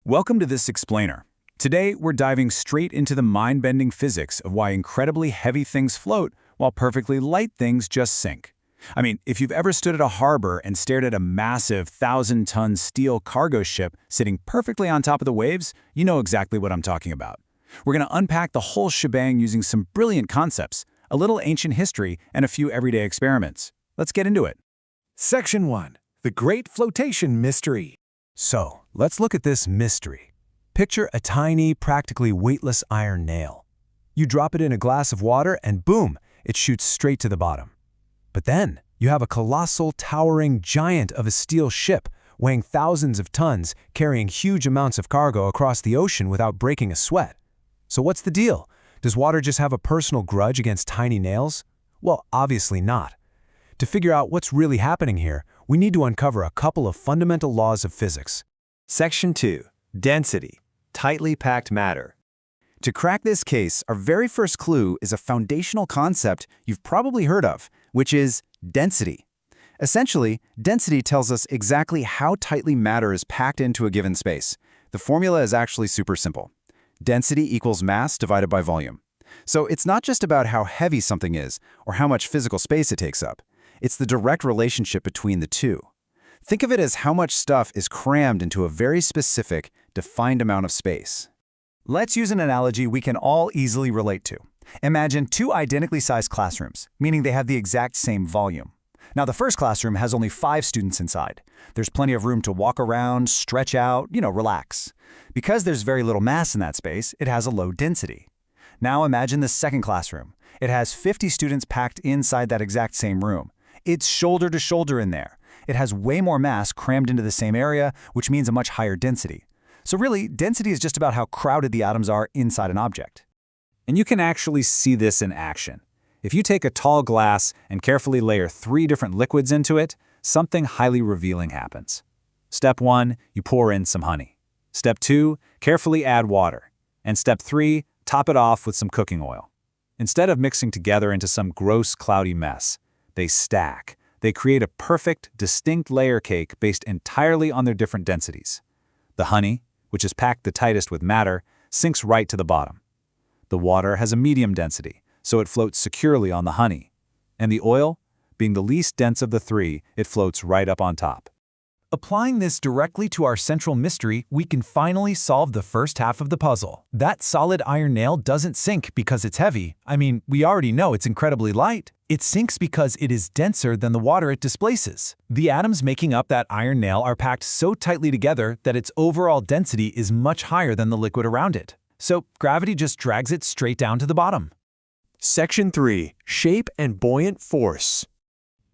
Welcome to this explainer. Today, we're diving straight into the mind-bending physics of why incredibly heavy things float while perfectly light things just sink. I mean, if you've ever stood at a harbor and stared at a massive 1,000-ton steel cargo ship sitting perfectly on top of the waves, you know exactly what I'm talking about. We're going to unpack the whole shebang using some brilliant concepts, a little ancient history, and a few everyday experiments. Let's get into it. Section 1. The Great Flotation Mystery. So, let's look at this mystery. Picture a tiny, practically weightless iron nail. You drop it in a glass of water and boom, it shoots straight to the bottom. But then, you have a colossal, towering giant of a steel ship weighing thousands of tons, carrying huge amounts of cargo across the ocean without breaking a sweat. So what's the deal? Does water just have a personal grudge against tiny nails? Well, obviously not. To figure out what's really happening here, we need to uncover a couple of fundamental laws of physics. Section 2. Density. Tightly packed matter. To crack this case, our very first clue is a foundational concept you've probably heard of, which is density. Essentially, density tells us exactly how tightly matter is packed into a given space. The formula is actually super simple. Density equals mass divided by volume. So it's not just about how heavy something is or how much physical space it takes up. It's the direct relationship between the two. Think of it as how much stuff is crammed into a very specific, defined amount of space. Let's use an analogy we can all easily relate to. Imagine two identically sized classrooms, meaning they have the exact same volume. Now, the first classroom has only 5 students inside. There's plenty of room to walk around, stretch out, relax. Because there's very little mass in that space, it has a low density. Now imagine the second classroom. It has 50 students packed inside that exact same room. It's shoulder to shoulder in there. It has way more mass crammed into the same area, which means a much higher density. So really, density is just about how crowded the atoms are inside an object. And you can actually see this in action. If you take a tall glass and carefully layer 3 different liquids into it, something highly revealing happens. Step 1, you pour in some honey. Step 2, carefully add water. And step 3, top it off with some cooking oil. Instead of mixing together into some gross, cloudy mess, they stack. They create a perfect, distinct layer cake based entirely on their different densities. The honey, which is packed the tightest with matter, sinks right to the bottom. The water has a medium density, so it floats securely on the honey. And the oil, being the least dense of the 3, it floats right up on top. Applying this directly to our central mystery, we can finally solve the first half of the puzzle. That solid iron nail doesn't sink because it's heavy. I mean, we already know it's incredibly light. It sinks because it is denser than the water it displaces. The atoms making up that iron nail are packed so tightly together that its overall density is much higher than the liquid around it. So gravity just drags it straight down to the bottom. Section 3. Shape and buoyant force.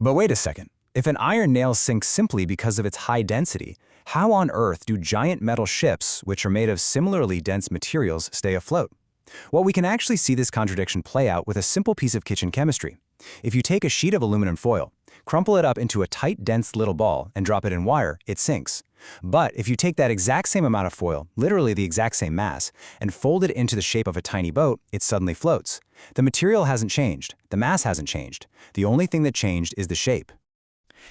But wait a second. If an iron nail sinks simply because of its high density, how on earth do giant metal ships, which are made of similarly dense materials, stay afloat? Well, we can actually see this contradiction play out with a simple piece of kitchen chemistry. If you take a sheet of aluminum foil, crumple it up into a tight, dense little ball, and drop it in wire, it sinks. But if you take that exact same amount of foil, literally the exact same mass, and fold it into the shape of a tiny boat, it suddenly floats. The material hasn't changed. The mass hasn't changed. The only thing that changed is the shape.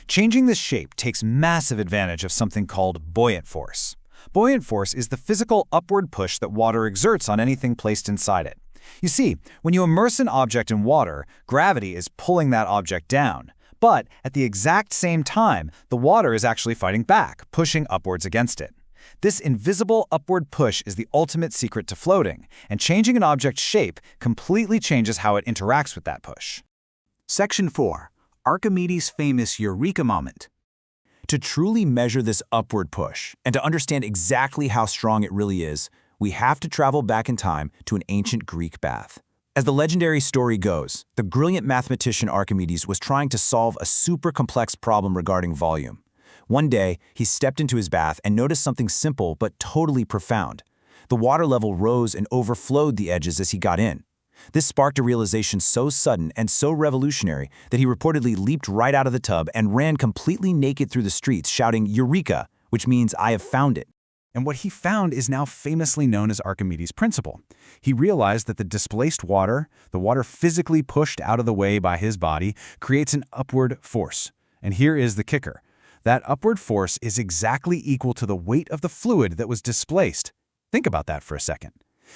Changing the shape takes massive advantage of something called buoyant force. Buoyant force is the physical upward push that water exerts on anything placed inside it. You see, when you immerse an object in water, gravity is pulling that object down. But at the exact same time, the water is actually fighting back, pushing upwards against it. This invisible upward push is the ultimate secret to floating, and changing an object's shape completely changes how it interacts with that push. Section 4. Archimedes' famous Eureka moment. To truly measure this upward push, and to understand exactly how strong it really is, we have to travel back in time to an ancient Greek bath. As the legendary story goes, the brilliant mathematician Archimedes was trying to solve a super complex problem regarding volume. One day, he stepped into his bath and noticed something simple but totally profound. The water level rose and overflowed the edges as he got in. This sparked a realization so sudden and so revolutionary that he reportedly leaped right out of the tub and ran completely naked through the streets shouting "Eureka," which means "I have found it." And what he found is now famously known as Archimedes' principle. He realized that the displaced water, the water physically pushed out of the way by his body, creates an upward force. And here is the kicker. That upward force is exactly equal to the weight of the fluid that was displaced. Think about that for a second.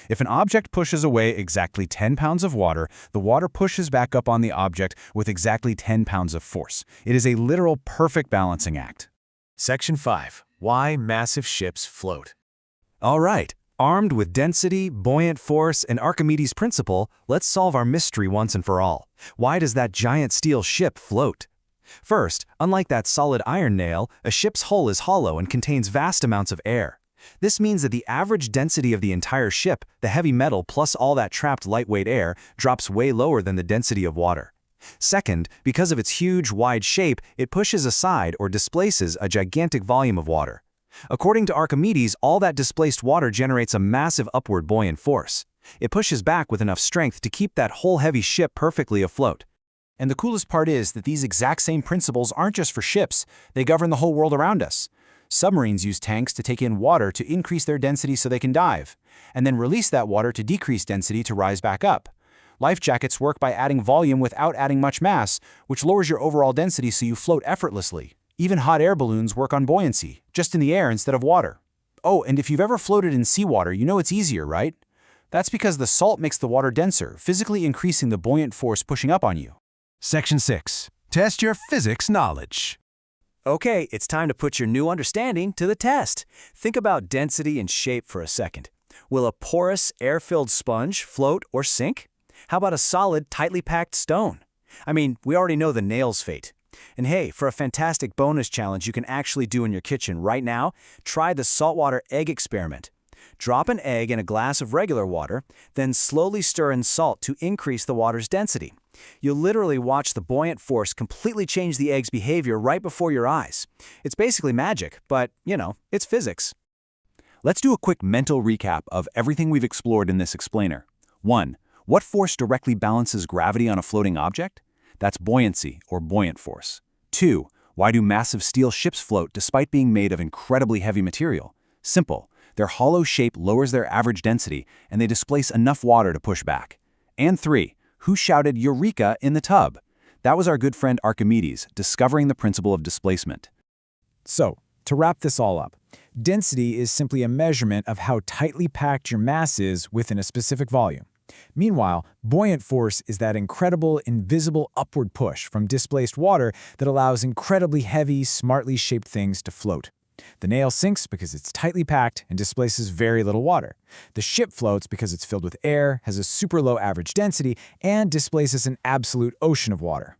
If an object pushes away exactly 10 pounds of water, the water pushes back up on the object with exactly 10 pounds of force. It is a literal perfect balancing act. Section 5. Why massive ships float. All right, armed with density, buoyant force, and Archimedes' principle, let's solve our mystery once and for all. Why does that giant steel ship float? First, unlike that solid iron nail, a ship's hull is hollow and contains vast amounts of air. This means that the average density of the entire ship, the heavy metal plus all that trapped lightweight air, drops way lower than the density of water. Second, because of its huge, wide shape, it pushes aside or displaces a gigantic volume of water. According to Archimedes, all that displaced water generates a massive upward buoyant force. It pushes back with enough strength to keep that whole heavy ship perfectly afloat. And the coolest part is that these exact same principles aren't just for ships, they govern the whole world around us. Submarines use tanks to take in water to increase their density so they can dive, and then release that water to decrease density to rise back up. Life jackets work by adding volume without adding much mass, which lowers your overall density so you float effortlessly. Even hot air balloons work on buoyancy, just in the air instead of water. Oh, and if you've ever floated in seawater, you know it's easier, right? That's because the salt makes the water denser, physically increasing the buoyant force pushing up on you. Section 6. Test your physics knowledge. Okay, it's time to put your new understanding to the test. Think about density and shape for a second. Will a porous, air-filled sponge float or sink? How about a solid, tightly packed stone? I mean, we already know the nail's fate. And hey, for a fantastic bonus challenge you can actually do in your kitchen right now, try the saltwater egg experiment. Drop an egg in a glass of regular water, then slowly stir in salt to increase the water's density. You'll literally watch the buoyant force completely change the egg's behavior right before your eyes. It's basically magic, but, it's physics. Let's do a quick mental recap of everything we've explored in this explainer. 1. What force directly balances gravity on a floating object? That's buoyancy, or buoyant force. 2. Why do massive steel ships float despite being made of incredibly heavy material? Simple. Their hollow shape lowers their average density, and they displace enough water to push back. And 3. Who shouted "Eureka" in the tub? That was our good friend Archimedes, discovering the principle of displacement. So, to wrap this all up, density is simply a measurement of how tightly packed your mass is within a specific volume. Meanwhile, buoyant force is that incredible, invisible upward push from displaced water that allows incredibly heavy, smartly shaped things to float. The nail sinks because it's tightly packed and displaces very little water. The ship floats because it's filled with air, has a super low average density, and displaces an absolute ocean of water.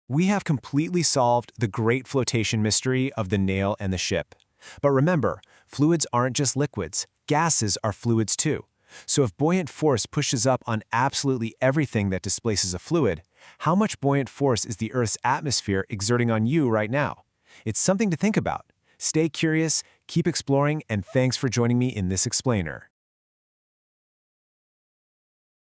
We have completely solved the great flotation mystery of the nail and the ship. But remember, fluids aren't just liquids, gases are fluids too. So if buoyant force pushes up on absolutely everything that displaces a fluid, how much buoyant force is the Earth's atmosphere exerting on you right now? It's something to think about. Stay curious, keep exploring, and thanks for joining me in this explainer.